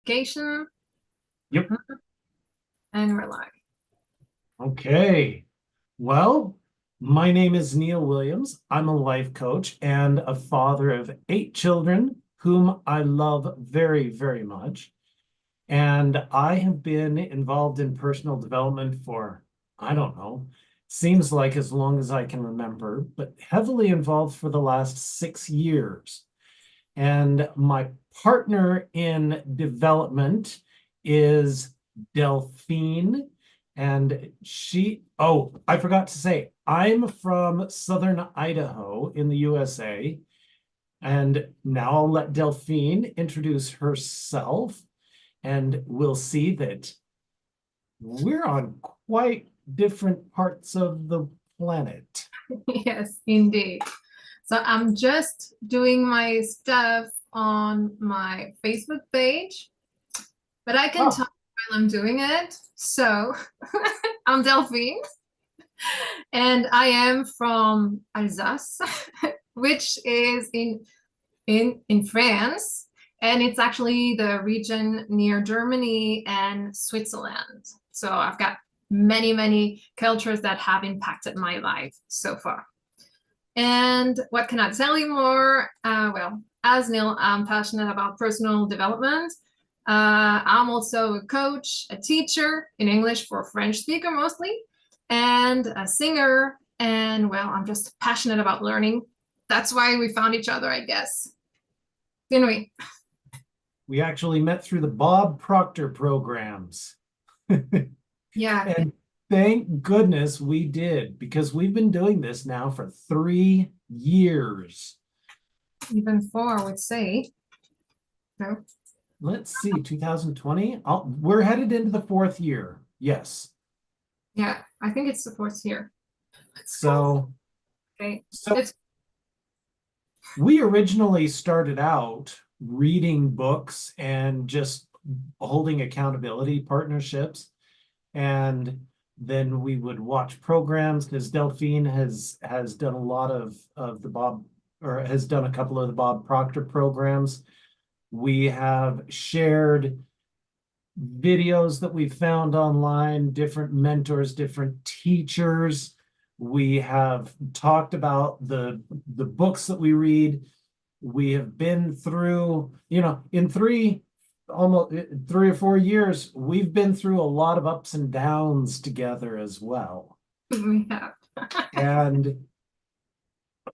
identification. Yep. And we're live. Okay. Well, my name is Neil Williams. I'm a life coach and a father of 8 children whom I love very, very much. And I have been involved in personal development for, I don't know, seems like as long as I can remember, but heavily involved for the last 6 years. And my partner in development is Delphine. And I forgot to say, I'm from Southern Idaho in the USA. And now I'll let Delphine introduce herself, and we'll see that we're on quite different parts of the planet. Yes, indeed. So I'm just doing my stuff on my Facebook page, but I can Oh, talk while I'm doing it. So I'm Delphine, and I am from Alsace, which is in France, and it's actually the region near Germany and Switzerland. So I've got many cultures that have impacted my life so far. And what can I tell you more? Well, as Neil, I'm passionate about personal development. I'm also a coach, a teacher in English for a French speaker mostly, and a singer. And well, I'm just passionate about learning. That's why we found each other, I guess. Didn't we? we actually met through the Bob Proctor programs. Yeah, And thank goodness we did, because we've been doing this now for 3 years. even four, I would say. No. Let's see, 2020. We're headed into the 4th year. Yes. Yeah, I think it's the fourth year. So, Okay. so It's we originally started out reading books and just holding accountability partnerships. And then we would watch programs, because Delphine has done a lot of the Bob, or has done a couple of the Bob Proctor programs. We have shared videos that we found online, different mentors, different teachers. We have talked about the books that we read. We have been through, in almost 3 or 4 years, we've been through a lot of ups and downs together as well. we have. And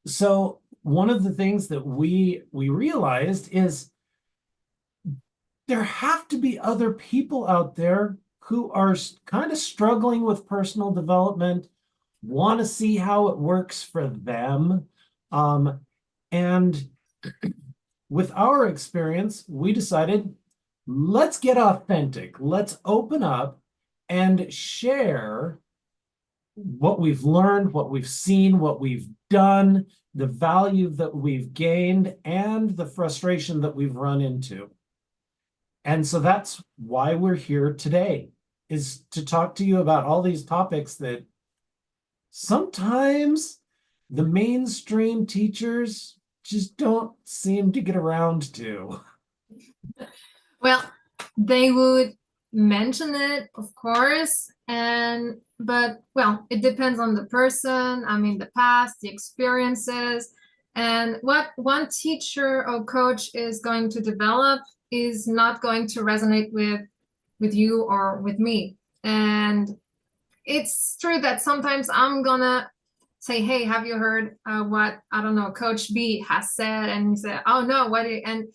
so one of the things that we realized is there have to be other people out there who are kind of struggling with personal development, want to see how it works for them. And with our experience, we decided, let's get authentic. Let's open up and share what we've learned, what we've seen, what we've done, the value that we've gained, and the frustration that we've run into. And so that's why we're here today, is to talk to you about all these topics that sometimes the mainstream teachers just don't seem to get around to. Well, they would mention it, of course, and but well, it depends on the person. I mean, the past, the experiences, and what one teacher or coach is going to develop is not going to resonate with you or with me. And it's true that sometimes I'm gonna say, "Hey, have you heard what I don't know, Coach B has said?" And you say, "Oh no, what?" And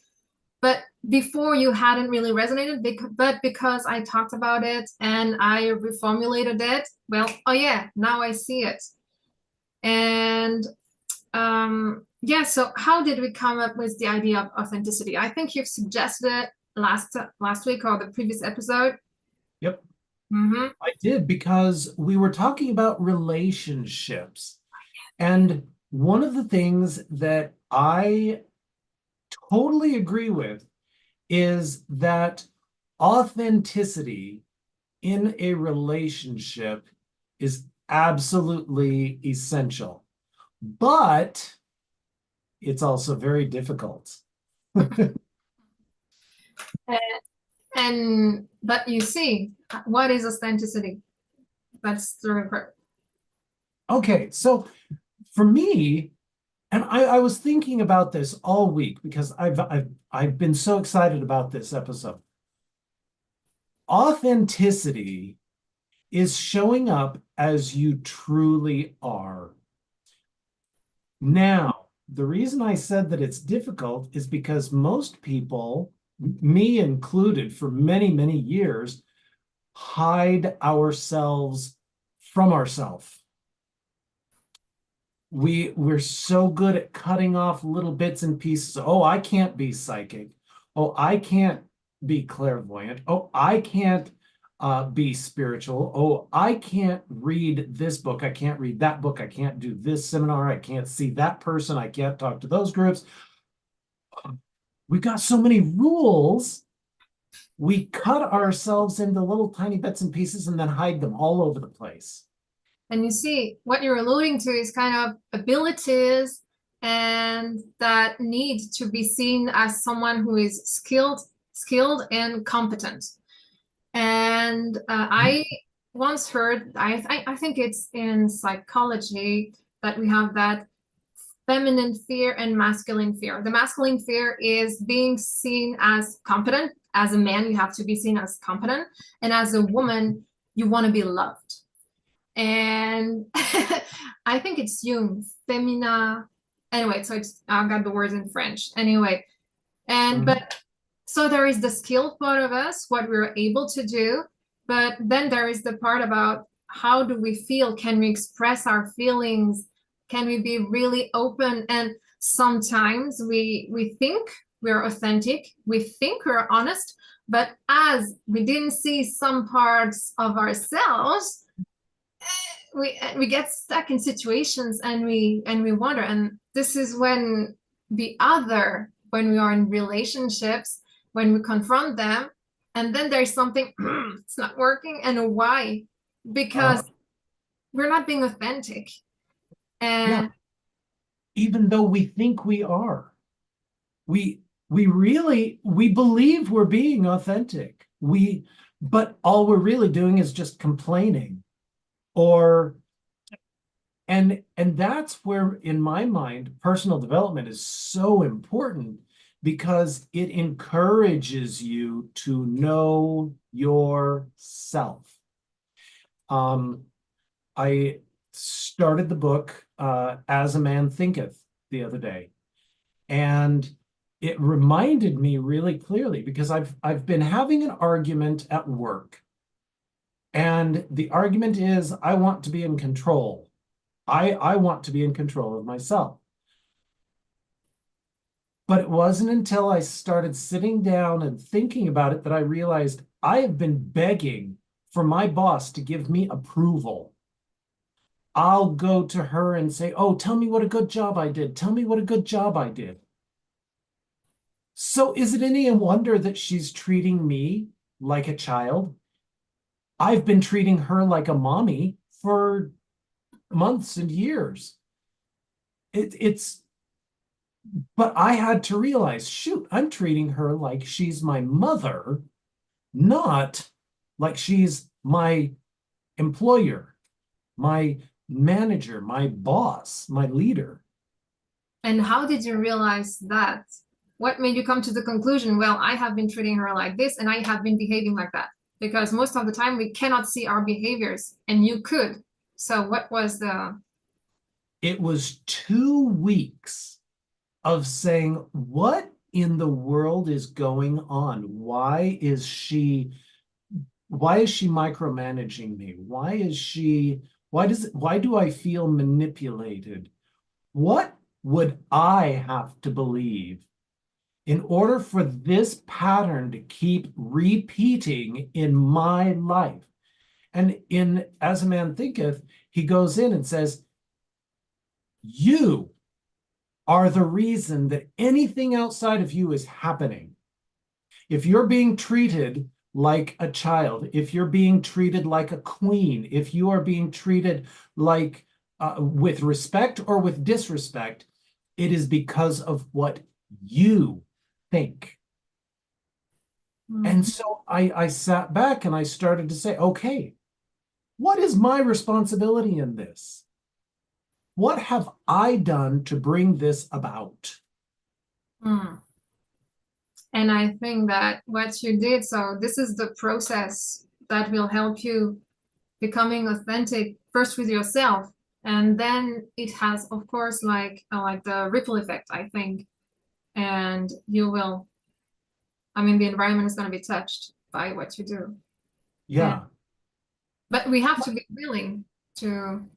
but before you hadn't really resonated, but because I talked about it and I reformulated it, well, oh yeah, now I see it. And yeah, so how did we come up with the idea of authenticity? I think you've suggested it last week or the previous episode. Yep, Mm-hmm. I did, because we were talking about relationships. And one of the things that I totally agree with is that authenticity in a relationship is absolutely essential, but it's also very difficult. But you see, what is authenticity? That's the regret. Okay, so for me, and I was thinking about this all week because I've been so excited about this episode. Authenticity is showing up as you truly are. Now, the reason I said that it's difficult is because most people, me included, for many, many years, hide ourselves from ourselves. We're so good at cutting off little bits and pieces. Oh, I can't be psychic. Oh, I can't be clairvoyant. Oh, I can't be spiritual. Oh, I can't read this book. I can't read that book. I can't do this seminar. I can't see that person. I can't talk to those groups. We've got so many rules. We cut ourselves into little tiny bits and pieces and then hide them all over the place. And you see, what you're alluding to is kind of abilities and that need to be seen as someone who is skilled and competent. And I once heard, I think it's in psychology, that we have that feminine fear and masculine fear. The masculine fear is being seen as competent. As a man, you have to be seen as competent. And as a woman, you want to be loved. And I think it's Jung, femina. Anyway, so I've got the words in French. Anyway, but so there is the skilled part of us, what we're able to do, but then there is the part about how do we feel? Can we express our feelings? Can we be really open? And sometimes we think we're authentic, we think we're honest, but as we didn't see some parts of ourselves, we get stuck in situations and we wonder. And this is when when we are in relationships, when we confront them, and then there's something it's not working. And why? Because we're not being authentic. And yeah, even though we think we are, we believe we're being authentic. But all we're really doing is just complaining. And that's where, in my mind, personal development is so important, because it encourages you to know yourself. I started the book As a Man Thinketh the other day, and it reminded me really clearly, because I've been having an argument at work, and the argument is I want to be in control. I want to be in control of myself. But it wasn't until I started sitting down and thinking about it that I realized I have been begging for my boss to give me approval. I'll go to her and say, oh, tell me what a good job I did. Tell me what a good job I did. So is it any wonder that she's treating me like a child? I've been treating her like a mommy for months and years. But I had to realize, shoot, I'm treating her like she's my mother, not like she's my employer, my manager, my boss, my leader. And how did you realize that? What made you come to the conclusion, well, I have been treating her like this and I have been behaving like that? Because most of the time we cannot see our behaviors, and you could. So what was the... It was 2 weeks of saying, what in the world is going on? Why is she micromanaging me? Why do I feel manipulated? What would I have to believe in order for this pattern to keep repeating in my life? And in As a Man Thinketh, he goes in and says, you are the reason that anything outside of you is happening. If you're being treated like a child, if you're being treated like a queen, if you are being treated like with respect or with disrespect, it is because of what you think. And Mm. so I sat back and I started to say, okay, what is my responsibility in this? What have I done to bring this about? Mm. And I think that what you did, so this is the process that will help you becoming authentic first with yourself, and then it has, of course, like the ripple effect, I think, and you will, I mean, the environment is going to be touched by what you do. And Yeah, but we have to be willing to.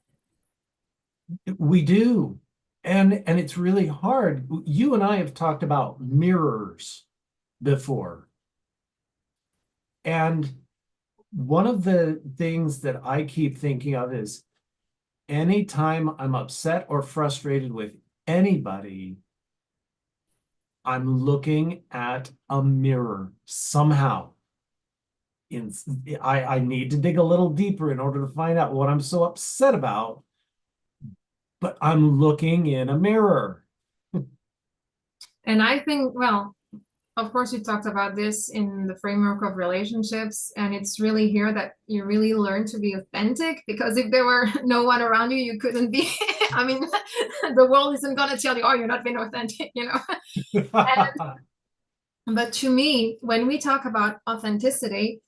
we do. And it's really hard. You and I have talked about mirrors before. And one of the things that I keep thinking of is anytime I'm upset or frustrated with anybody, I'm looking at a mirror somehow. In, I need to dig a little deeper in order to find out what I'm so upset about, but I'm looking in a mirror. And I think, well, of course, you talked about this in the framework of relationships, and it's really here that you really learn to be authentic, because if there were no one around you, you couldn't be. I mean, the world isn't going to tell you, oh, you're not being authentic, you know? But to me, when we talk about authenticity,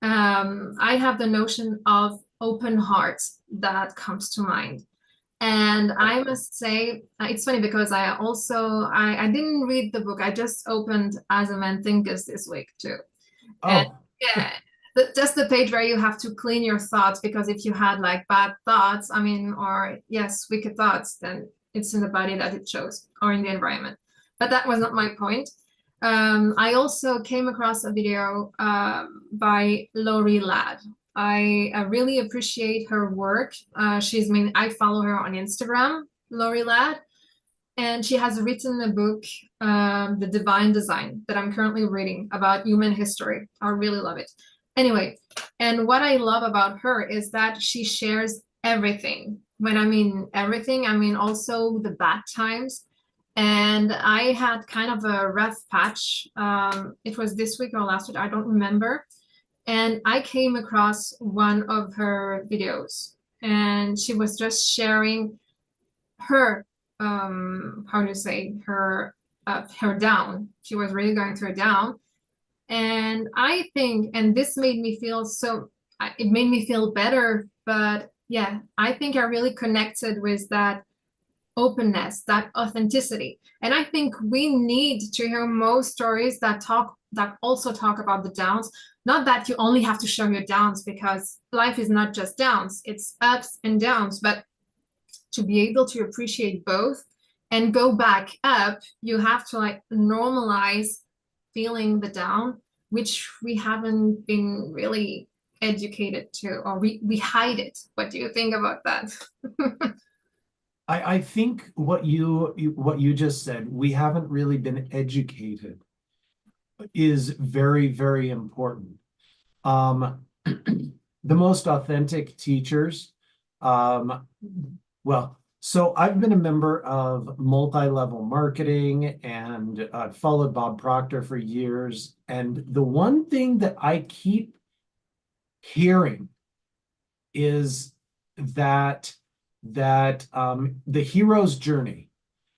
I have the notion of open heart that comes to mind. And I must say, it's funny because I didn't read the book. I just opened As a Man Thinketh this week too. And Oh, yeah, just the page where you have to clean your thoughts, because if you had like bad thoughts, I mean, or yes, wicked thoughts, then it's in the body that it shows, or in the environment. But that was not my point. I also came across a video by Lori Ladd. I really appreciate her work. I follow her on Instagram, Lori Ladd, and she has written a book, The Divine Design, that I'm currently reading about human history. I really love it. Anyway, and what I love about her is that she shares everything. When I mean everything, I mean also the bad times. And I had kind of a rough patch. It was this week or last week, I don't remember. And I came across one of her videos, and she was just sharing her how do you say her down. She was really going through a down, and I think, and this made me feel so, it made me feel better. But yeah, I think I really connected with that openness, that authenticity. And I think we need to hear more stories that also talk about the downs. Not that you only have to show your downs, because life is not just downs, it's ups and downs, but to be able to appreciate both and go back up, you have to like normalize feeling the down, which we haven't been really educated to, or we hide it. What do you think about that? I think what you just said, we haven't really been educated, is very, very important. Um, the most authentic teachers, um, well, so I've been a member of multi-level marketing and followed Bob Proctor for years. And the one thing that I keep hearing is that the hero's journey.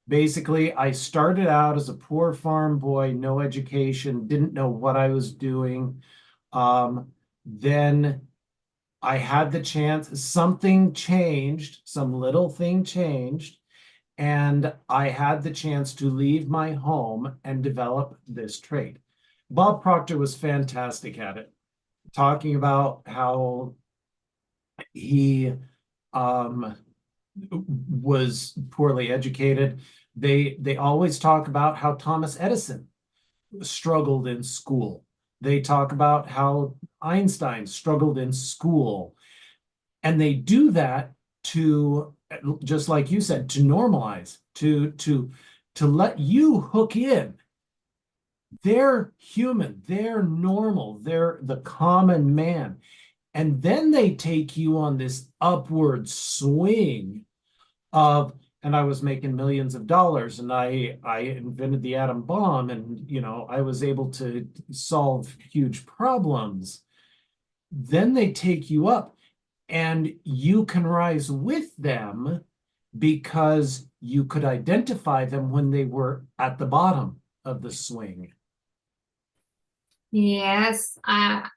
Basically, I started out as a poor farm boy, no education, didn't know what I was doing. Then I had the chance, something changed, some little thing changed, and I had the chance to leave my home and develop this trade. Bob Proctor was fantastic at it, talking about how he um, was poorly educated. They always talk about how Thomas Edison struggled in school. They talk about how Einstein struggled in school. And they do that to, just like you said, to normalize, to let you hook in. They're human, they're normal, they're the common man. And then they take you on this upward swing of and I was making millions of dollars, and I invented the atom bomb, and I was able to solve huge problems. Then they take you up, and you can rise with them because you could identify them when they were at the bottom of the swing. Yes,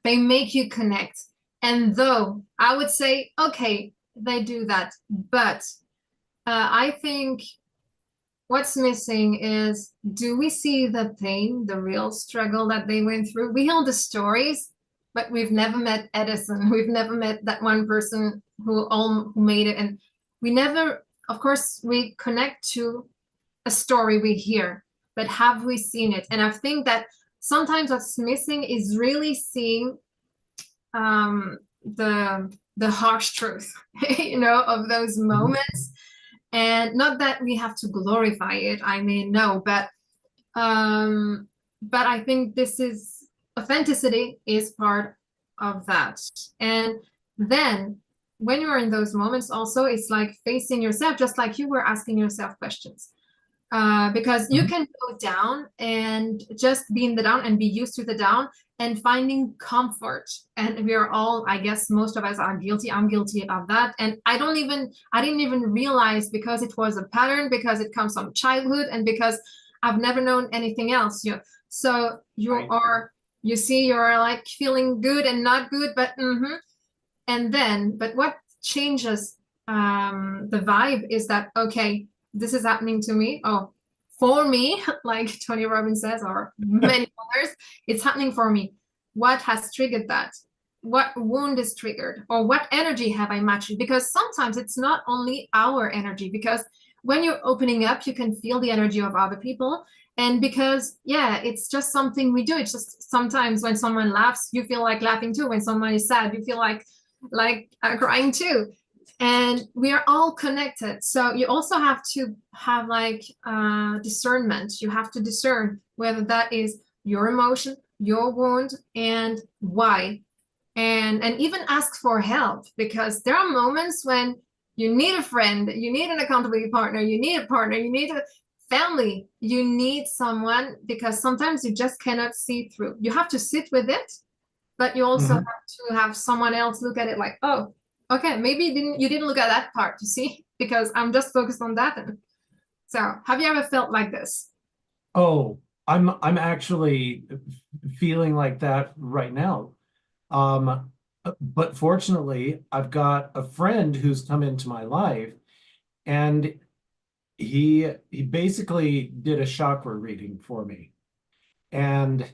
they make you connect. And though I would say, okay, they do that, but I think what's missing is, do we see the pain, the real struggle that they went through? We hear the stories, but we've never met Edison. We've never met that one person who made it. And we never, of course, we connect to a story we hear, but have we seen it? And I think that sometimes what's missing is really seeing the harsh truth, of those moments. And not that we have to glorify it, I mean, no, but I think this is authenticity is part of that. And then when you're in those moments also, it's like facing yourself, just like you were asking yourself questions. Because you can go down and just be in the down and be used to the down and finding comfort. And we are all, I guess most of us are guilty. I'm guilty of that. And I didn't even realize, because it was a pattern, because it comes from childhood, and because I've never known anything else. So you see, you're like feeling good and not good, but but what changes the vibe is that, okay, this is happening to me. Oh, for me, like Tony Robbins says, or many others, it's happening for me. What has triggered that? What wound is triggered? Or what energy have I matched? Because sometimes it's not only our energy, because when you're opening up, you can feel the energy of other people. And because, yeah, it's just something we do. It's just sometimes when someone laughs, you feel like laughing too. When someone is sad, you feel like crying too. And we are all connected. So you also have to have like discernment. You have to discern whether that is your emotion, your wound, and why. And even ask for help, because there are moments when you need a friend, you need an accountability partner, you need a partner, you need a family, you need someone, because sometimes you just cannot see through. You have to sit with it, but you also have to have someone else look at it like, oh, okay, maybe you didn't look at that part, you see, because I'm just focused on that. And so have you ever felt like this? Oh, I'm actually feeling like that right now. But fortunately, I've got a friend who's come into my life, and he basically did a chakra reading for me. And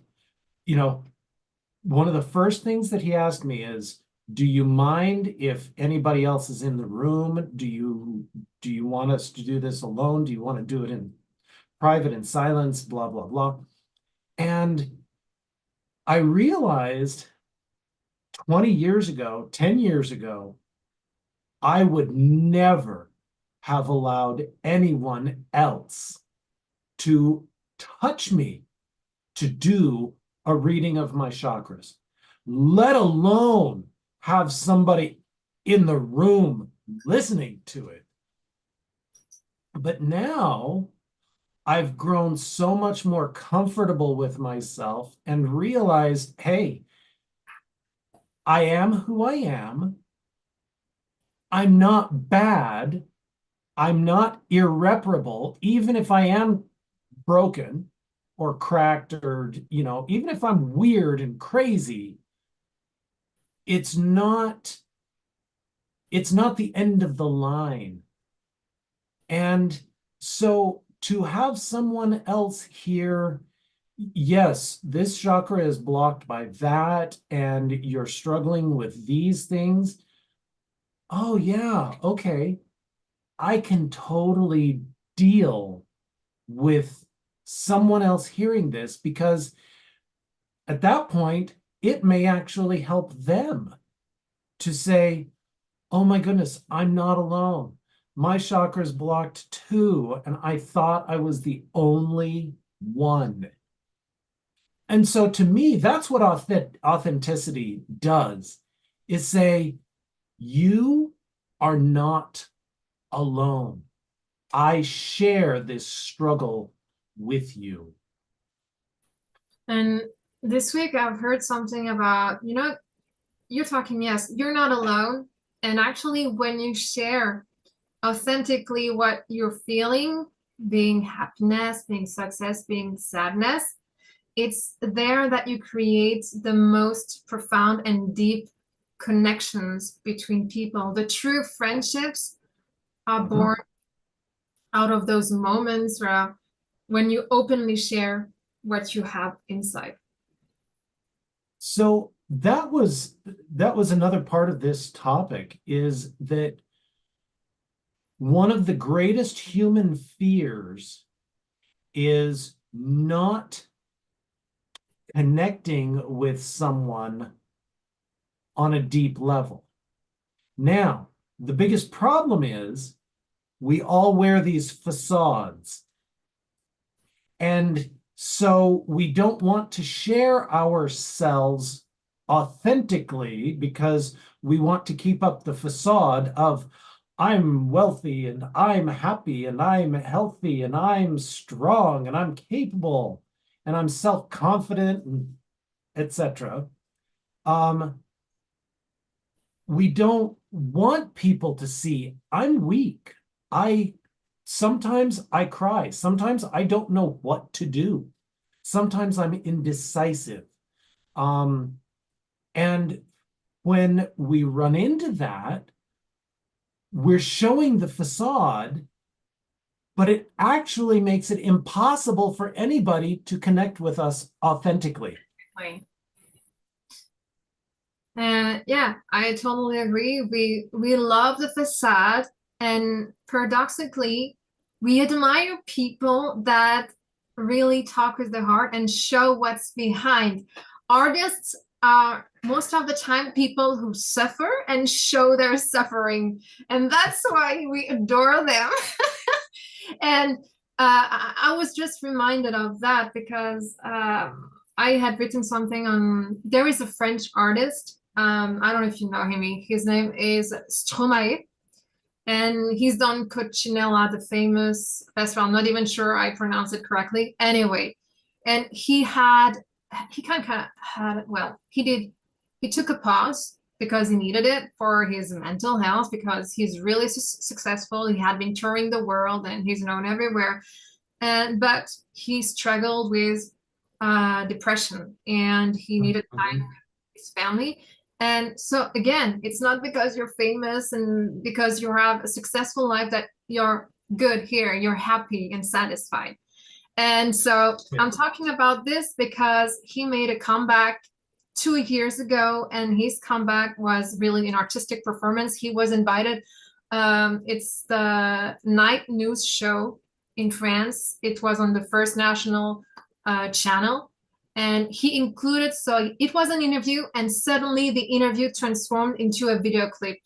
one of the first things that he asked me is, do you mind if anybody else is in the room? Do you want us to do this alone? Do you want to do it in private, in silence, blah, blah, blah. And I realized 20 years ago, 10 years ago, I would never have allowed anyone else to touch me to do a reading of my chakras, let alone have somebody in the room listening to it. But now I've grown so much more comfortable with myself and realized, hey, I am who I am. I'm not bad. I'm not irreparable, even if I am broken or cracked, or, even if I'm weird and crazy, it's not the end of the line. And so to have someone else here, yes, this chakra is blocked by that, and you're struggling with these things. Oh, yeah, okay. I can totally deal with someone else hearing this, because at that point, it may actually help them to say, oh my goodness, I'm not alone. My chakra's blocked too, and I thought I was the only one. And so to me, that's what authenticity does, is say, you are not alone. I share this struggle with you. And this week I've heard something about, you're talking, yes, you're not alone. And actually, when you share authentically what you're feeling, being happiness, being success, being sadness, it's there that you create the most profound and deep connections between people. The true friendships are Mhm. born out of those moments where when you openly share what you have inside. So that was another part of this topic, is that one of the greatest human fears is not connecting with someone on a deep level. Now, the biggest problem is we all wear these facades. And so we don't want to share ourselves authentically because we want to keep up the facade of I'm wealthy and I'm happy and I'm healthy and I'm strong and I'm capable and I'm self-confident and etc. Um, we don't want people to see I'm weak. I sometimes I cry. Sometimes I don't know what to do. Sometimes I'm indecisive. Um, and when we run into that, we're showing the facade, but it actually makes it impossible for anybody to connect with us authentically. Right. Yeah, I totally agree. We love the facade, and paradoxically, we admire people that really talk with the heart and show what's behind. Artists are most of the time people who suffer and show their suffering, and that's why we adore them. And I was just reminded of that because I had written something on. There is a French artist. I don't know if you know him. His name is Stromae, and he's done Cochinella, the famous festival. I'm not even sure I pronounced it correctly. Anyway, and he kind of had, well, he took a pause because he needed it for his mental health because he's really successful. He had been touring the world and he's known everywhere. And but he struggled with depression and he needed time Mhm. with his family. And so again, it's not because you're famous and because you have a successful life that you're good here, you're happy and satisfied. And so Yeah. I'm talking about this because he made a comeback 2 years ago, and his comeback was really an artistic performance. He was invited. It's the night news show in France. It was on the first national channel, and he included. So it was an interview, and suddenly the interview transformed into a video clip.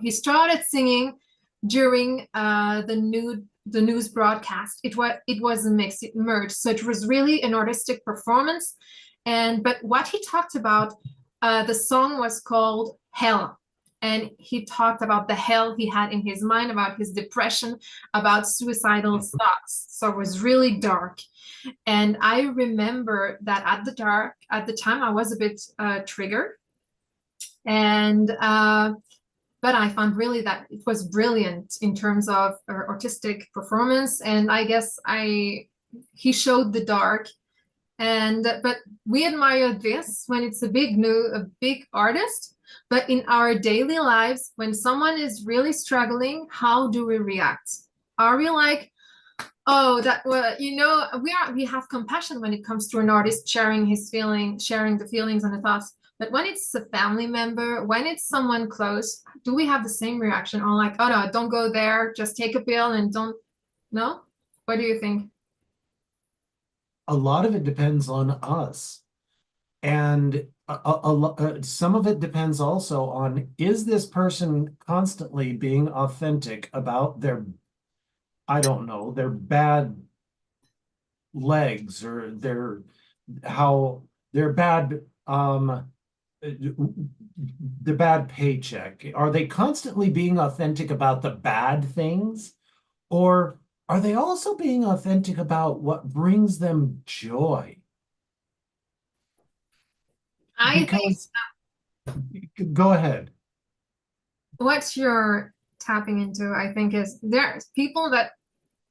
He started singing during the news broadcast. It was a mix, it merged. So it was really an artistic performance. And but what he talked about, the song was called Hell. And he talked about the hell he had in his mind, about his depression, about suicidal thoughts. So it was really dark. And I remember that at the time, I was a bit triggered. And but I found really that it was brilliant in terms of artistic performance. And I guess he showed the dark. And but we admire this when it's a big artist. But in our daily lives, when someone is really struggling, how do we react? Are we like, oh, that well, we have compassion when it comes to an artist sharing his feeling, sharing the feelings and the thoughts. But when it's a family member, when it's someone close, do we have the same reaction? Or like, oh no, don't go there, just take a pill and don't. No? What do you think? A lot of it depends on us. And some of it depends also on, is this person constantly being authentic about their, I don't know, their bad legs or how their bad the bad paycheck? Are they constantly being authentic about the bad things? Or are they also being authentic about what brings them joy? I think Because, go ahead. what you're tapping into, I think, is there's people that,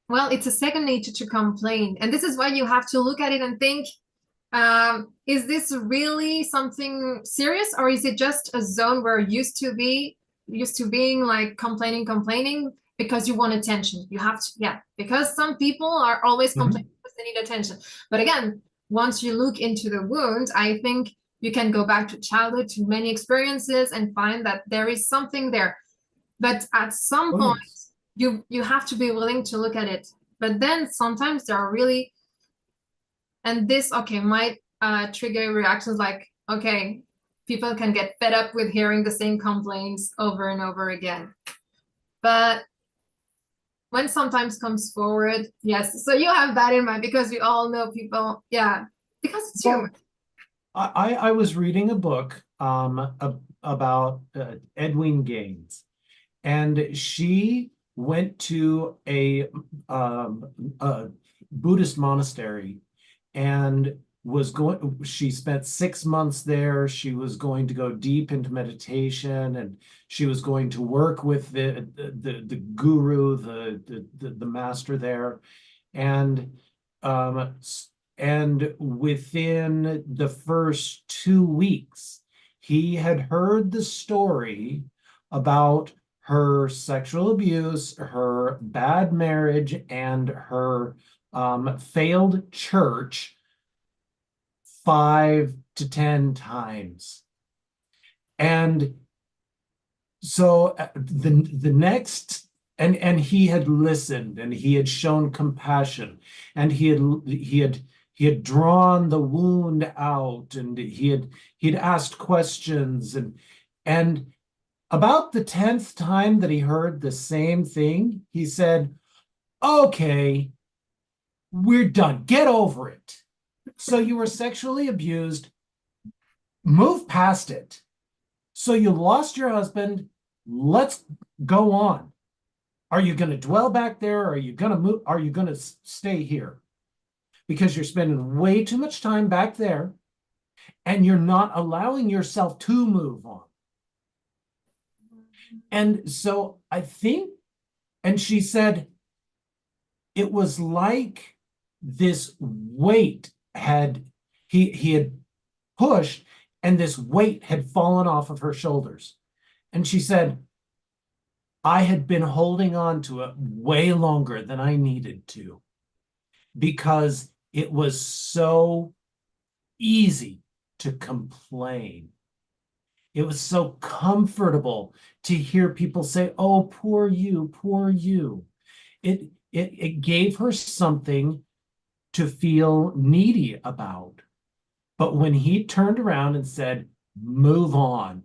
well, it's a second nature to complain. And this is why you have to look at it and think, is this really something serious, or is it just a zone where used to being like complaining because you want attention? You have to, yeah, because some people are always complaining Mhm. because they need attention. But again, once you look into the wound, I think you can go back to childhood, to many experiences, and find that there is something there. But at some Oh, point, yes. you have to be willing to look at it. But then sometimes there are really, and this, okay, might trigger reactions like, okay, people can get fed up with hearing the same complaints over and over again. But when sometimes comes forward, yes, so you have that in mind because we all know people, yeah, because it's human. Well, I was reading a book about Edwin Gaines, and she went to a Buddhist monastery and she spent 6 months there. She was going to go deep into meditation, and she was going to work with the guru, the master there. And um, and within the first 2 weeks, he had heard the story about her sexual abuse, her bad marriage, and her failed church 5 to 10 times. And so the next and he had listened, and he had shown compassion, and he had drawn the wound out, and he'd asked questions, and about the 10th time that he heard the same thing, he said, okay, we're done, get over it. So you were sexually abused, move past it. So you lost your husband, let's go on. Are you going to dwell back there? Or are you going to move? Are you going to stay here? Because you're spending way too much time back there, and you're not allowing yourself to move on. And so I think, and she said, it was like this weight he had pushed, and this weight had fallen off of her shoulders. And she said, I had been holding on to it way longer than I needed to, because it was so easy to complain. It was so comfortable to hear people say, oh, poor you, poor you. It gave her something to feel needy about. But when he turned around and said, move on,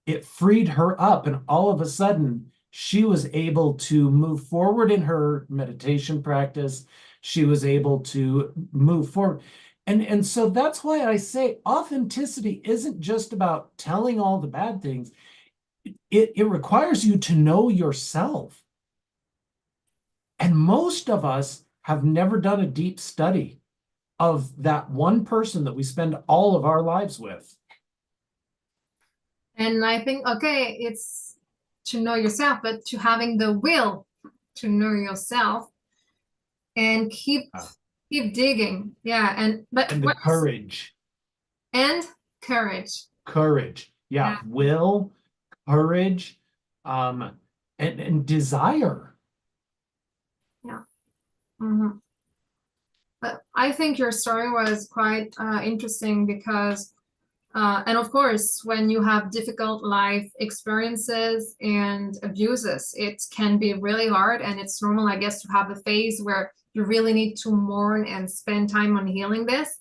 it freed her up. And all of a sudden, she was able to move forward in her meditation practice. She was able to move forward. And so that's why I say authenticity isn't just about telling all the bad things. It requires you to know yourself. And most of us have never done a deep study of that one person that we spend all of our lives with. And I think, okay, it's to know yourself, but to having the will to know yourself and Uh, keep digging. Yeah, and but and the what courage. and courage. Courage. Yeah, Yeah, will, courage, and desire. yeah. Mhm. But I think your story was quite interesting because, and of course, when you have difficult life experiences and abuses, it can be really hard. And it's normal, I guess, to have a phase where you really need to mourn and spend time on healing this.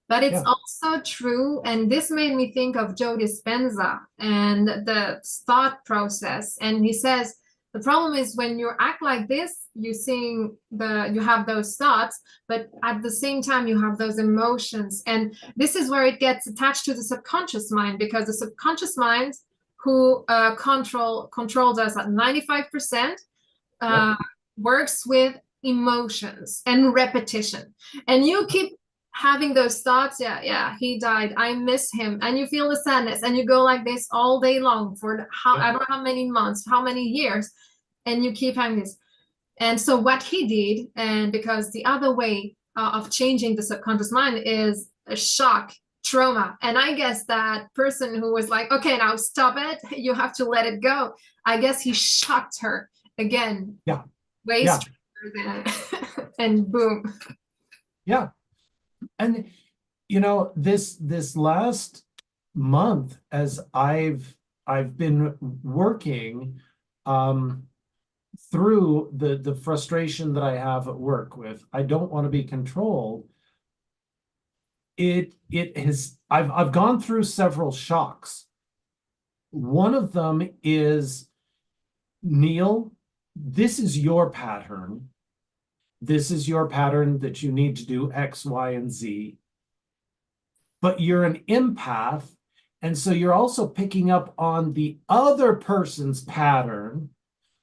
But it's Yeah. also true, and this made me think of Joe Dispenza and the thought process. And he says the problem is when you act like this, you have those thoughts, but at the same time you have those emotions. And this is where it gets attached to the subconscious mind, because the subconscious mind who controls us at 95%, Yep. works with emotions and repetition. And you keep having those thoughts, yeah, he died, I miss him, and you feel the sadness, and you go like this all day long for how I Yep. don't know how many months, how many years, and you keep having this. And so what he did, and because the other way of changing the subconscious mind is a shock trauma. And I guess that person who was like, okay, now stop it, you have to let it go. I guess he shocked her again, Yeah. way Yeah. stronger than, and boom. Yeah. And this last month, as I've been working through the frustration that I have at work with, I don't want to be controlled. It has I've gone through several shocks. One of them is, Neil, this is your pattern. This is your pattern that you need to do X, Y, and Z. But you're an empath. And so you're also picking up on the other person's pattern,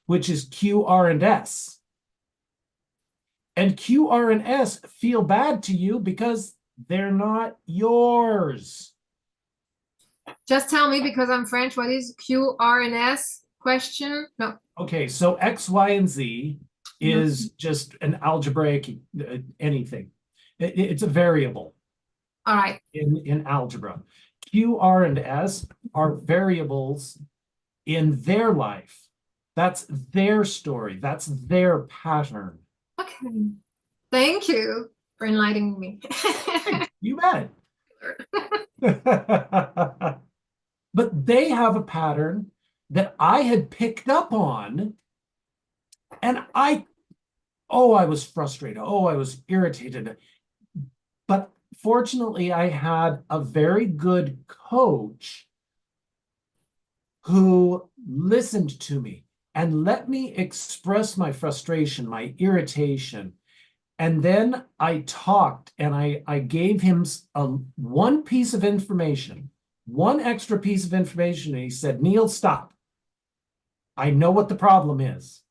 which is Q, R, and S. And Q, R, and S feel bad to you because they're not yours. Just tell me, because I'm French, what is Q, R, and S? Question? No. Okay, so X, Y, and Z is just an algebraic anything. It's a variable. All right. In algebra. Q, R, and S are variables in their life. That's their story. That's their pattern. Okay. Thank you for enlightening me. Hey, you bet. But they have a pattern that I had picked up on, and I was frustrated. Oh, I was irritated. But fortunately, I had a very good coach who listened to me and let me express my frustration, my irritation. And then I talked, and I gave him one piece of information, one extra piece of information. And he said, Neil, stop. I know what the problem is.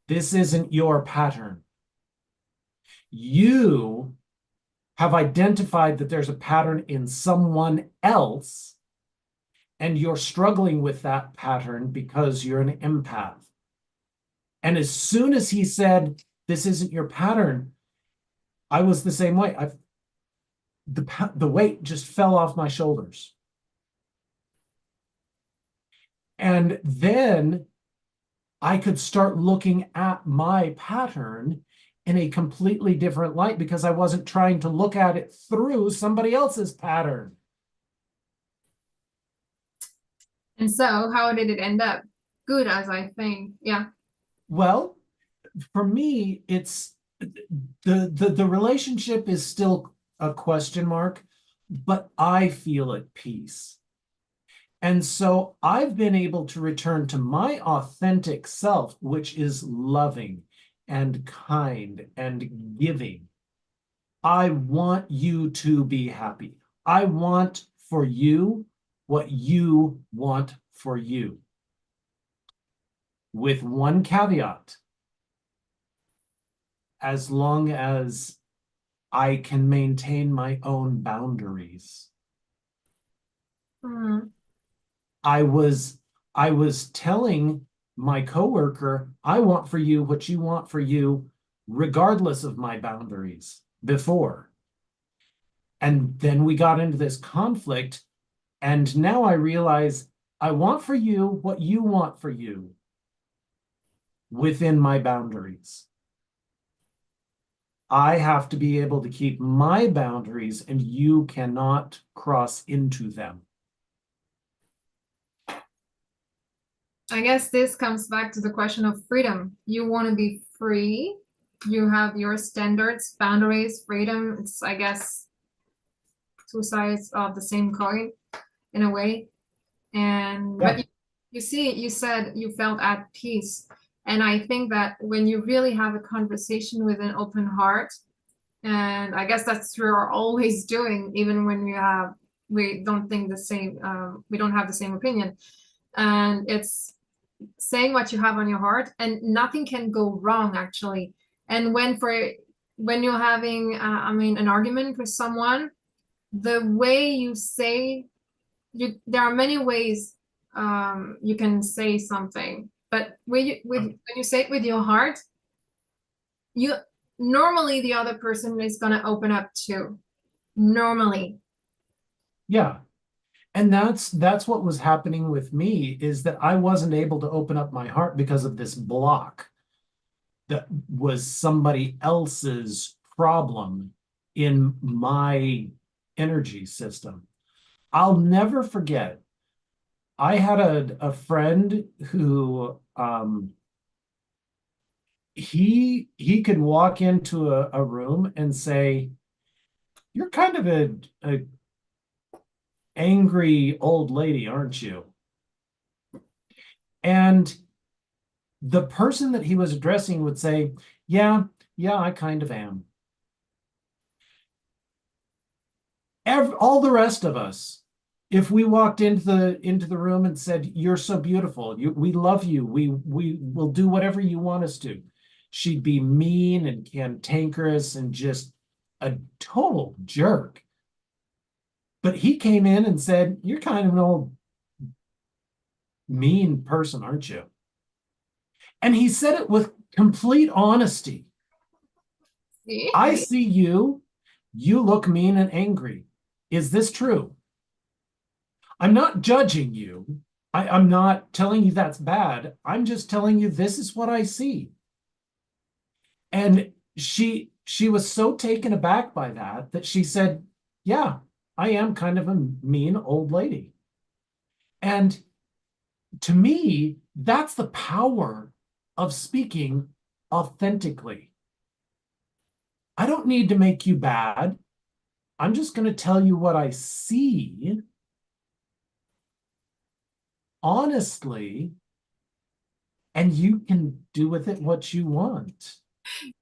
This isn't your pattern. You have identified that there's a pattern in someone else, and you're struggling with that pattern because you're an empath. And as soon as he said, this isn't your pattern, I was the same way. The weight just fell off my shoulders. And then I could start looking at my pattern in a completely different light, because I wasn't trying to look at it through somebody else's pattern. And so, how did it end up? Good, as I think. Yeah. Well, for me, it's the relationship is still a question mark, but I feel at peace. And so I've been able to return to my authentic self, which is loving and kind and giving. I want you to be happy. I want for you what you want for you. With one caveat: as long as I can maintain my own boundaries. Mm. I was telling my coworker, I want for you what you want for you, regardless of my boundaries before. And then we got into this conflict, and now I realize I want for you what you want for you within my boundaries. I have to be able to keep my boundaries, and you cannot cross into them. I guess this comes back to the question of freedom. You want to be free. You have your standards, boundaries, freedom. It's, I guess, two sides of the same coin in a way. And Yeah. but you see, you said you felt at peace. And I think that when you really have a conversation with an open heart, and I guess that's what you're always doing, even when you have we don't think the same, we don't have the same opinion. And it's saying what you have on your heart, and nothing can go wrong actually. And when you're having, I mean, an argument with someone, the way you say, there are many ways you can say something, but when you say it with your heart, you normally the other person is going to open up too. Normally. Yeah. And that's what was happening with me, is that I wasn't able to open up my heart because of this block that was somebody else's problem in my energy system. I'll never forget. I had a friend who he could walk into a room and say, "You're kind of a angry old lady, aren't you?" And the person that he was addressing would say, "Yeah, I kind of am." All the rest of us, if we walked into the room and said, "You're so beautiful, we love you, we will do whatever you want us to," she'd be mean and cantankerous and just a total jerk. But he came in and said, "You're kind of an old mean person, aren't you?" And he said it with complete honesty. See? "I see you. You look mean and angry. Is this true? I'm not judging you. I'm not telling you that's bad. I'm just telling you this is what I see." And she was so taken aback by that she said, "Yeah, I am kind of a mean old lady." And to me, that's the power of speaking authentically. I don't need to make you bad. I'm just going to tell you what I see honestly, and you can do with it what you want.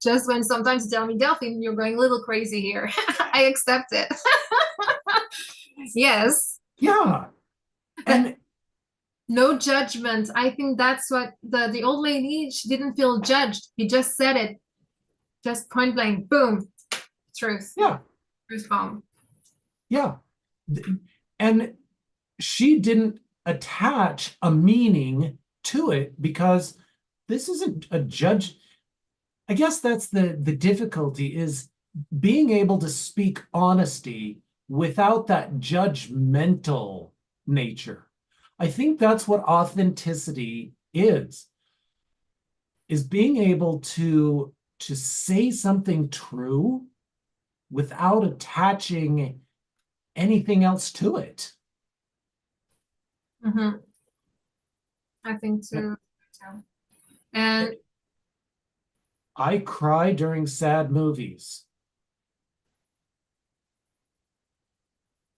Just when sometimes you tell me, Delphine, you're going a little crazy here. I accept it. Yes. Yeah. And no judgment. I think that's what the old lady, she didn't feel judged. He just said it. Just point blank. Boom. Truth. yeah, Truth bomb. yeah. And she didn't attach a meaning to it because this isn't a judge. I guess that's the difficulty, is being able to speak honesty without that judgmental nature. I think that's what authenticity is being able to say something true without attaching anything else to it. Mm-hmm. I think too. And I cry during sad movies.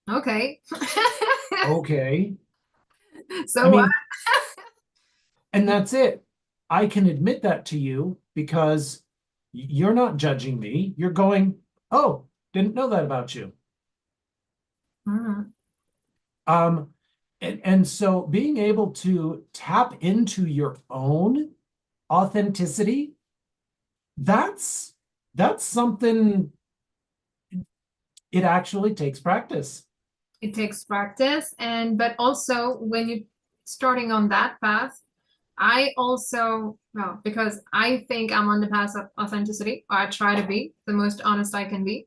okay. Okay. So I what? mean, and that's it. I can admit that to you because you're not judging me. You're going, "Oh, didn't know that about you." Mm-hmm. Um, and so being able to tap into your own authenticity, that's something. It actually takes practice. It takes practice, and but also when you're starting on that path, I also, well, because I think I'm on the path of authenticity, or I try to be the most honest I can be.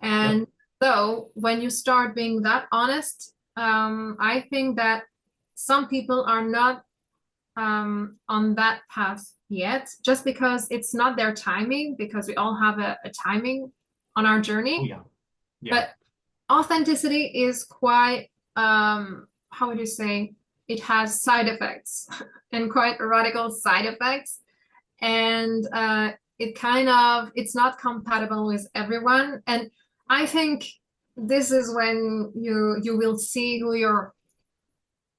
Yep. And so when you start being that honest, I think that some people are not on that path yet, just because it's not their timing, because we all have a timing on our Oh journey. yeah. Yeah. But authenticity is quite, how would you say, it has side effects and quite radical side effects. And it kind of, it's not compatible with everyone. And I think this is when you will see who your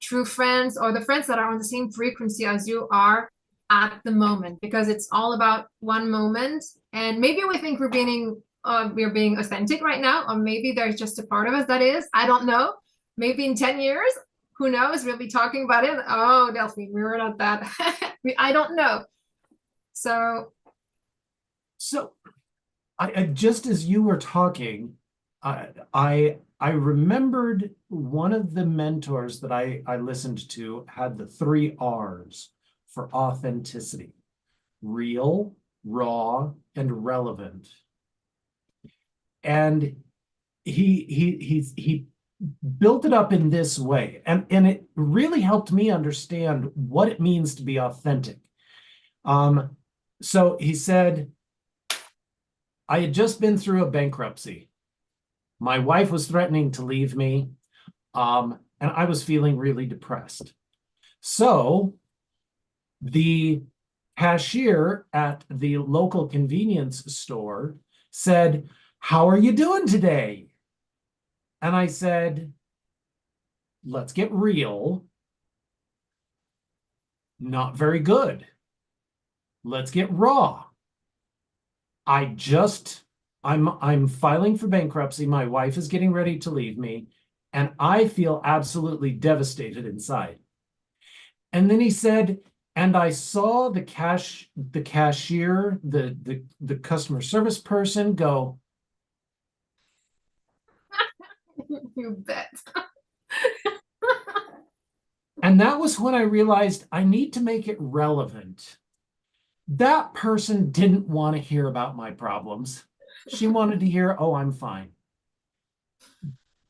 true friends, or the friends that are on the same frequency as you are at the moment, because it's all about one moment. And maybe we think we're being we're being authentic right now, or maybe there's just a part of us that is. I don't know. Maybe in 10 years, who knows? We'll be talking about it. Oh, Delphine, we were not that. I don't know. So I just as you were talking, I remembered one of the mentors that I listened to had the 3 R's for authenticity: real, raw, and relevant. And he built it up in this way, and it really helped me understand what it means to be authentic. So he said, I had just been through a bankruptcy. My wife was threatening to leave me, and I was feeling really depressed. So the cashier at the local convenience store said, "How are you doing today?" And I said, "Let's get real. Not very good. Let's get raw. I'm filing for bankruptcy. My wife is getting ready to leave me, and I feel absolutely devastated inside." And then he said, and I saw the cashier, the customer service person go, you bet. and that was when I realized I need to make it relevant. That person didn't want to hear about my problems. She wanted to hear, "Oh, I'm fine."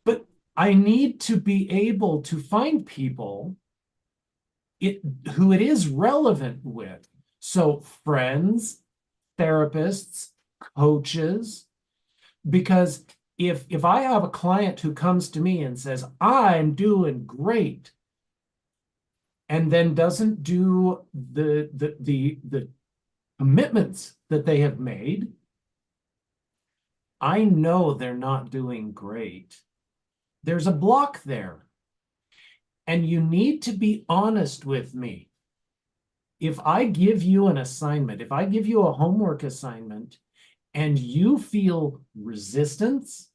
But I need to be able to find people who it is relevant with. So friends, therapists, coaches, because if I have a client who comes to me and says, "I'm doing great," and then doesn't do the commitments that they have made, I know they're not doing great. There's a block there. And you need to be honest with me. If I give you an assignment, if I give you a homework assignment, and you feel resistance,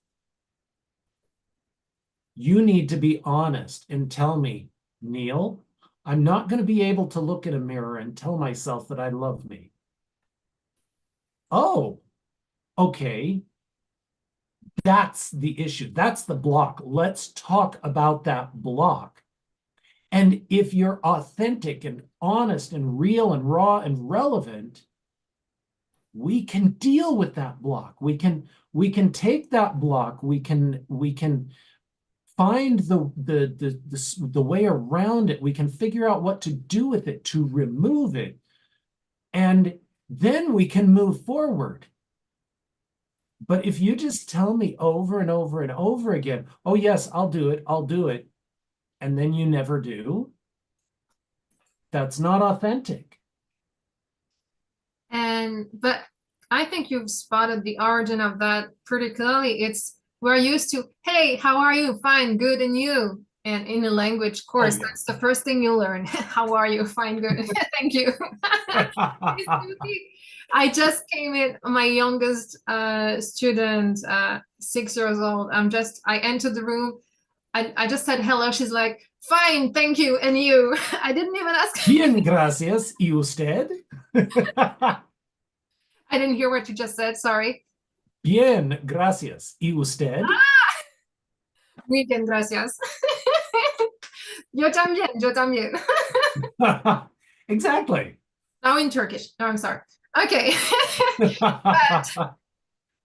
you need to be honest and tell me, "Neil, I'm not going to be able to look in a mirror and tell myself that I love me." "Oh, okay. That's the issue. That's the block. Let's talk about that block." And if you're authentic and honest and real and raw and relevant, we can deal with that block. We can take that block. We can find the way around it. We can figure out what to do with it to remove it. And then we can move forward. But if you just tell me over and over and over again, "Oh, yes, I'll do it," and then you never do, that's not authentic. But I think you've spotted the origin of that pretty clearly. We're used to, "Hey, how are you? Fine, good, and you?" And in a language course, Oh, yeah. that's the first thing you learn. How are you? Fine, good. Thank you. I just came in, my youngest student, 6 years old. I entered the room. I just said hello. She's like, "Fine, thank you, and you?" I didn't even ask. Bien, gracias. ¿Y usted? I didn't hear what you just said. Sorry. Bien, gracias. ¿Y usted? Muy bien, gracias. Yo también, yo también. Exactly. Now in Turkish. No, I'm sorry. Okay.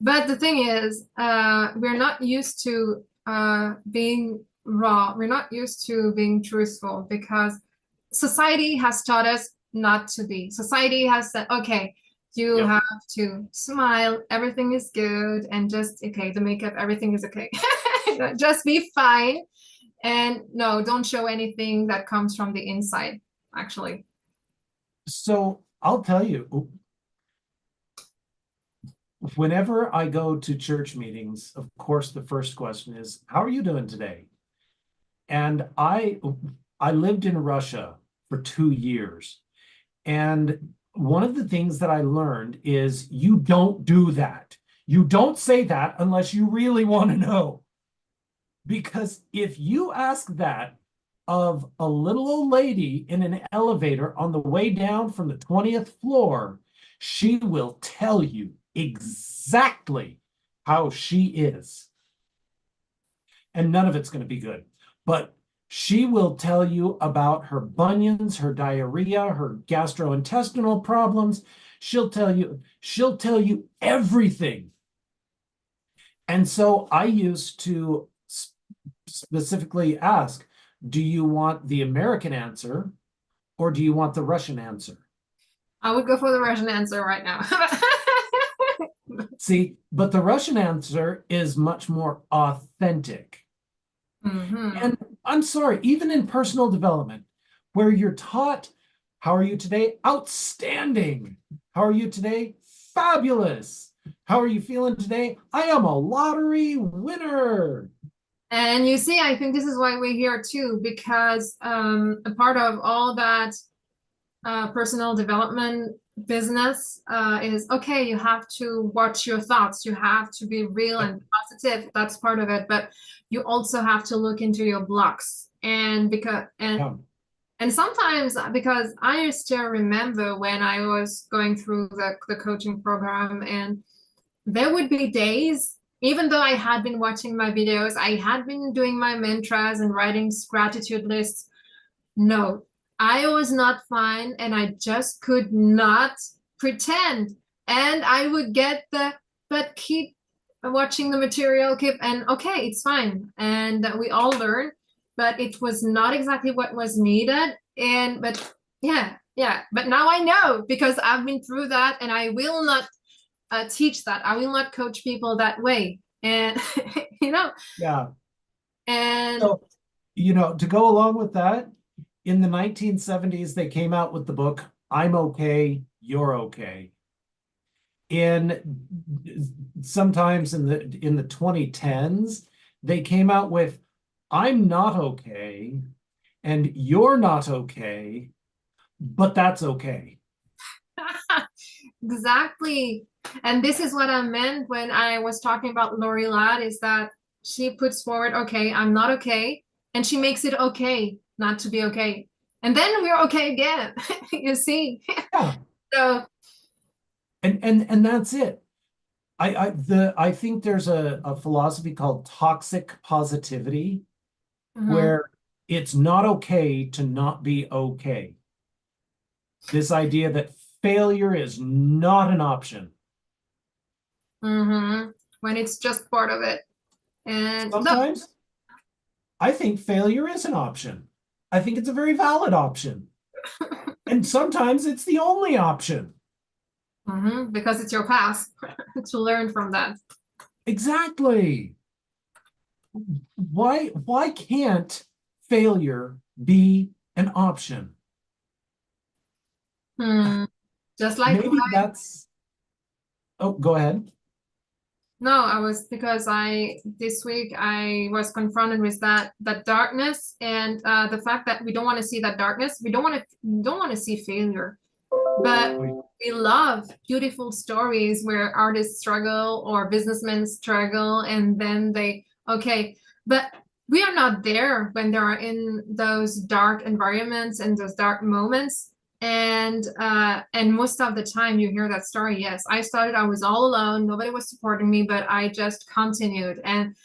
But the thing is, we're not used to being raw. We're not used to being truthful because society has taught us not to be. Society has said, "Okay, you Yep. have to smile, everything is good, and just, okay, the makeup, everything is okay." Just be fine. And no, don't show anything that comes from the inside, actually. So I'll tell you, whenever I go to church meetings, of course, the first question is, "How are you doing today?" And I lived in Russia for 2 years. And one of the things that I learned is you don't do that. You don't say that unless you really want to know. Because if you ask that of a little old lady in an elevator on the way down from the 20th floor, she will tell you exactly how she is. And none of it's going to be good. But she will tell you about her bunions, her diarrhea, her gastrointestinal problems. She'll tell you everything. And so I used to specifically ask, do you want the American answer or do you want the Russian answer? I would go for the Russian answer right now. See, but the Russian answer is much more authentic. Hmm. And I'm sorry, even in personal development, where you're taught, how are you today? Outstanding. How are you today? Fabulous. How are you feeling today? I am a lottery winner. And you see, I think this is why we're here too, because a part of all that personal development business is okay, you have to watch your thoughts, you have to be real Yep. and positive. That's part of it, but you also have to look into your blocks. And because Yeah. and sometimes because I still remember when I was going through the coaching program, and there would be days, even though I had been watching my videos, I had been doing my mantras and writing gratitude lists. No, I was not fine and I just could not pretend. And I would get but keep watching the material, keep, and okay, it's fine. And we all learn, but it was not exactly what was needed. But yeah, yeah. But now I know because I've been through that and I will not teach that. I will not coach people that way. And, you know, Yeah. and So, to go along with that, in the 1970s, they came out with the book, I'm Okay, You're Okay. In sometimes in the 2010s, they came out with I'm not okay and you're not okay, but that's okay. exactly. And this is what I meant when I was talking about Lori Ladd is that she puts forward, okay, I'm not okay. And she makes it okay not to be okay. And then we're okay again, you see? Yeah. So, And that's it. I think there's a philosophy called toxic positivity mhm, where it's not okay to not be okay. This idea that failure is not an option. when it's just part of it. And no, Sometimes I think failure is an option. I think it's a very valid option. And sometimes it's the only option. because it's your past to learn from that. Exactly. Why can't failure be an option? Hmm. Just like Maybe that's, oh, go ahead. no, I was because I this week I was confronted with that darkness and the fact that we don't want to see that darkness. We don't want to see failure, but we love beautiful stories where artists struggle or businessmen struggle and then they okay, but we are not there when they are in those dark environments and those dark moments. And most of the time you hear that story. Yes, I started, I was all alone, nobody was supporting me, but I just continued. And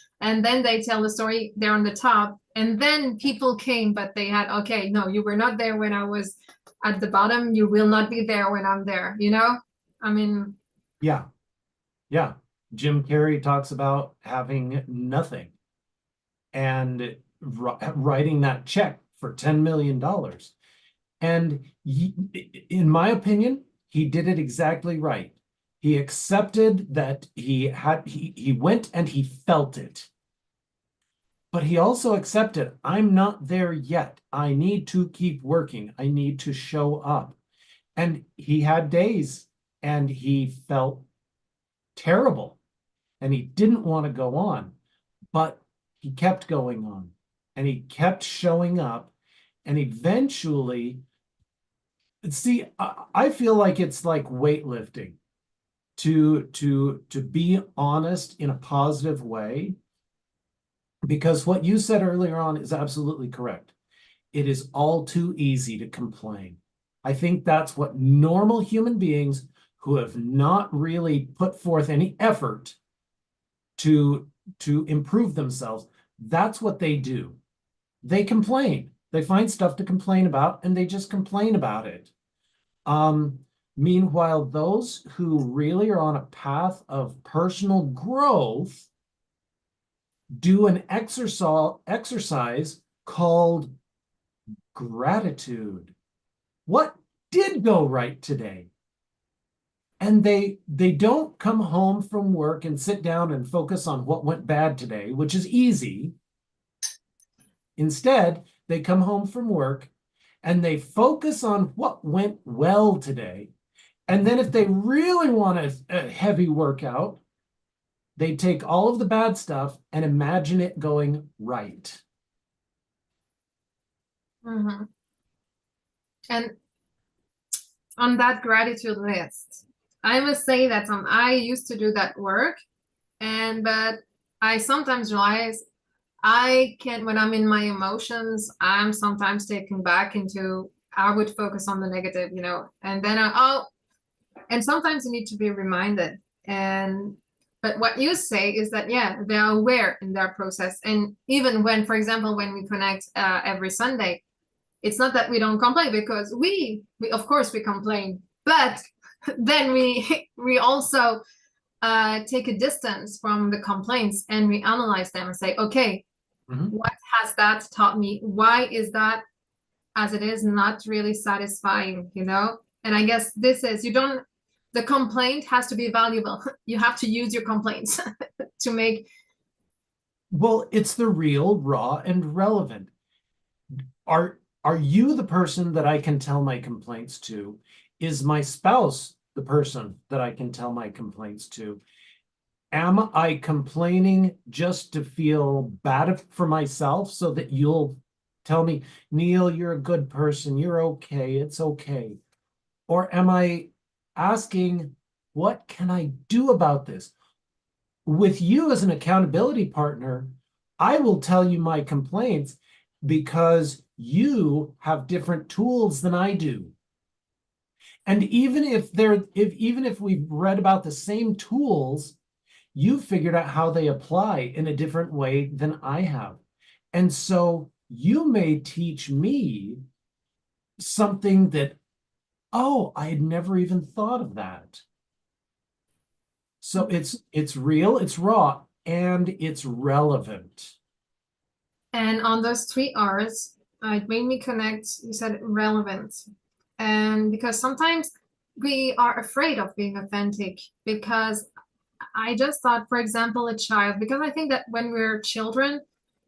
then they tell the story, they're on the top, and then people came, but they had okay, no, you were not there when I was at the bottom, you will not be there when I'm there, you know? I mean, Yeah, yeah. Jim Carrey talks about having nothing and writing that check for $10 million. And in my opinion, he did it exactly right. He accepted that he went and he felt it. But he also accepted, I'm not there yet. I need to keep working. I need to show up. And he had days and he felt terrible and he didn't want to go on, but he kept going on and he kept showing up. And eventually, see, I feel like it's like weightlifting. to be honest in a positive way, because what you said earlier on is absolutely correct. It is all too easy to complain. I think that's what normal human beings who have not really put forth any effort to improve themselves, that's what they do. They complain. They find stuff to complain about and they just complain about it. Meanwhile, those who really are on a path of personal growth do an exercise called gratitude. What did go right today? And they don't come home from work and sit down and focus on what went bad today, which is easy. Instead, they come home from work and they focus on what went well today. And then if they really want a heavy workout, they take all of the bad stuff and imagine it going right. Mm-hmm. And on that gratitude list, I must say that I used to do that work, but I sometimes realize I can, when I'm in my emotions, I'm sometimes taken back into, I would focus on the negative, and then and sometimes you need to be reminded. But what you say is that, yeah, they are aware in their process. And even when, for example, when we connect every Sunday, it's not that we don't complain, because we of course we complain, but then we also take a distance from the complaints and we analyze them and say, okay, what has that taught me? Why is that, as it is, not really satisfying, And I guess this is, the complaint has to be valuable. You have to use your complaints to make. Well, it's the real, raw, and relevant. Are you the person that I can tell my complaints to? Is my spouse the person that I can tell my complaints to? Am I complaining just to feel bad for myself so that you'll tell me, Neil, you're a good person, you're okay, it's okay? Or am I asking, what can I do about this? With you as an accountability partner, I will tell you my complaints because you have different tools than I do. And even if we've read about the same tools, you figured out how they apply in a different way than I have. And so you may teach me something that, oh, I had never even thought of that. So it's real, it's raw, and it's relevant. And on those 3 R's, it made me connect, you said relevant. And because sometimes we are afraid of being authentic, because I just thought, for example, a child, because I think that when we're children,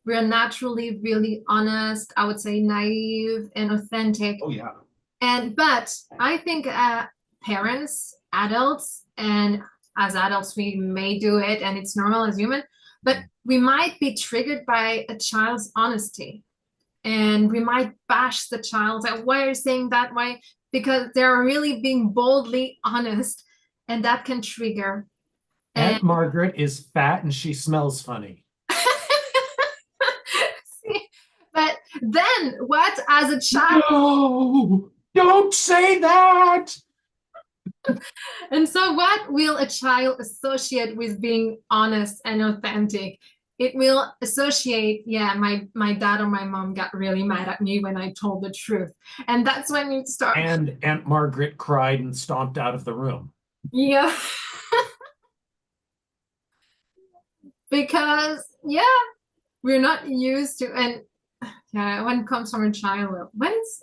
we're naturally really honest, I would say naive and authentic. Oh, yeah. But I think parents, adults, and as adults, we may do it and it's normal as human, but we might be triggered by a child's honesty. And we might bash the child. Like, why are you saying that? Why? Because they're really being boldly honest, and that can trigger. Aunt Margaret is fat and she smells funny. But then what, as a child? No, don't say that. And so what will a child associate with being honest and authentic? It will associate, yeah, my dad or my mom got really mad at me when I told the truth. And that's when you start. And Aunt Margaret cried and stomped out of the room. Yeah. Because, yeah, we're not used to, and yeah, when it comes from a child, when's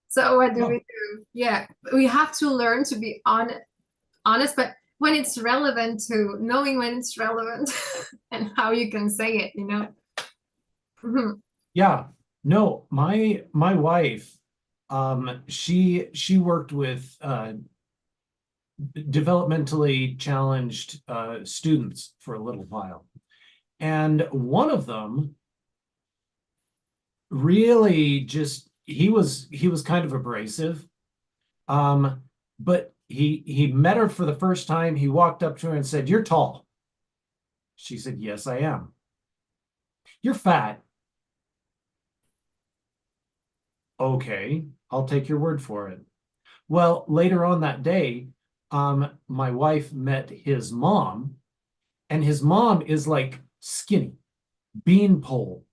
so what do we do? Yeah, we have to learn to be honest, but when it's relevant, to knowing when it's relevant and how you can say it, Mm-hmm. Yeah, no, my wife, she worked with developmentally challenged students for a little while. And one of them really just, he was kind of abrasive, but he met her for the first time. He walked up to her and said, "You're tall." She said, "Yes, I am." "You're fat." "Okay, I'll take your word for it." Well, later on that day, my wife met his mom, and his mom is like skinny, beanpole.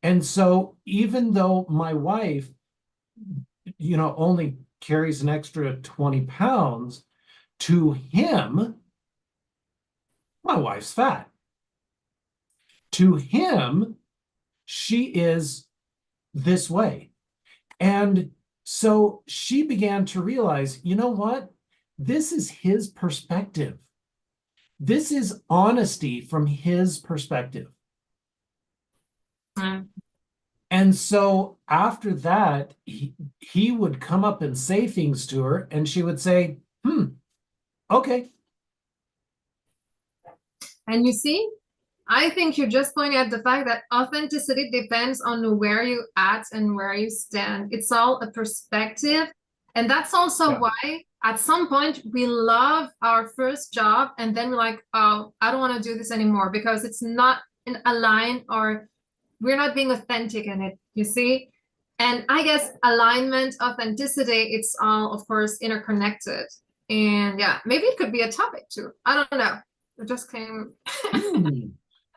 And so even though my wife, only carries an extra 20 pounds, to him, my wife's fat. To him, she is this way. And so she began to realize, you know what? This is his perspective. This is honesty from his perspective. Mm. And so after that, he would come up and say things to her, and she would say, okay. And you see, I think you just pointed out the fact that authenticity depends on where you at and where you stand. It's all a perspective. And that's also Yeah. why at some point we love our first job and then we're like, oh, I don't want to do this anymore because it's not in a line or we're not being authentic in it, you see? And I guess alignment, authenticity, it's all, of course, interconnected. And yeah, maybe it could be a topic too. I don't know. It just came.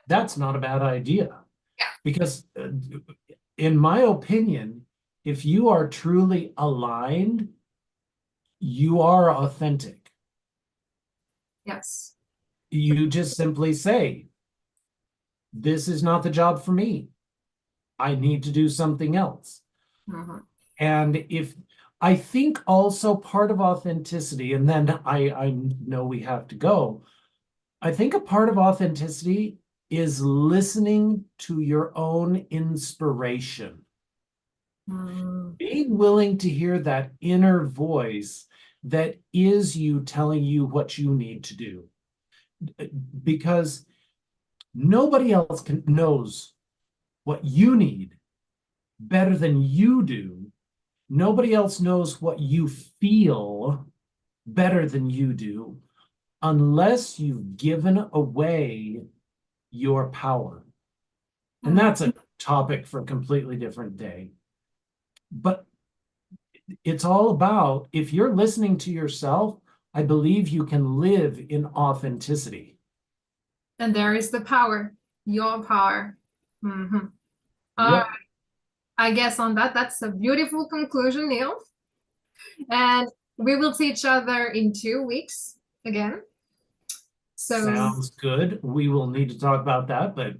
That's not a bad idea. Yeah. Because in my opinion, if you are truly aligned, you are authentic. Yes. You just simply say, this is not the job for me. I need to do something else. Mm-hmm. And if I think also part of authenticity, and then I know we have to go, I think a part of authenticity is listening to your own inspiration. Being willing to hear that inner voice that is you telling you what you need to do. Because nobody else knows what you need better than you do. Nobody else knows what you feel better than you do unless you've given away your power. And that's a topic for a completely different day. But it's all about, if you're listening to yourself, I believe you can live in authenticity. And there is the power, your power. Mm-hmm. Yep. I guess on that, that's a beautiful conclusion, Neil. And we will see each other in 2 weeks again. So sounds good. We will need to talk about that, but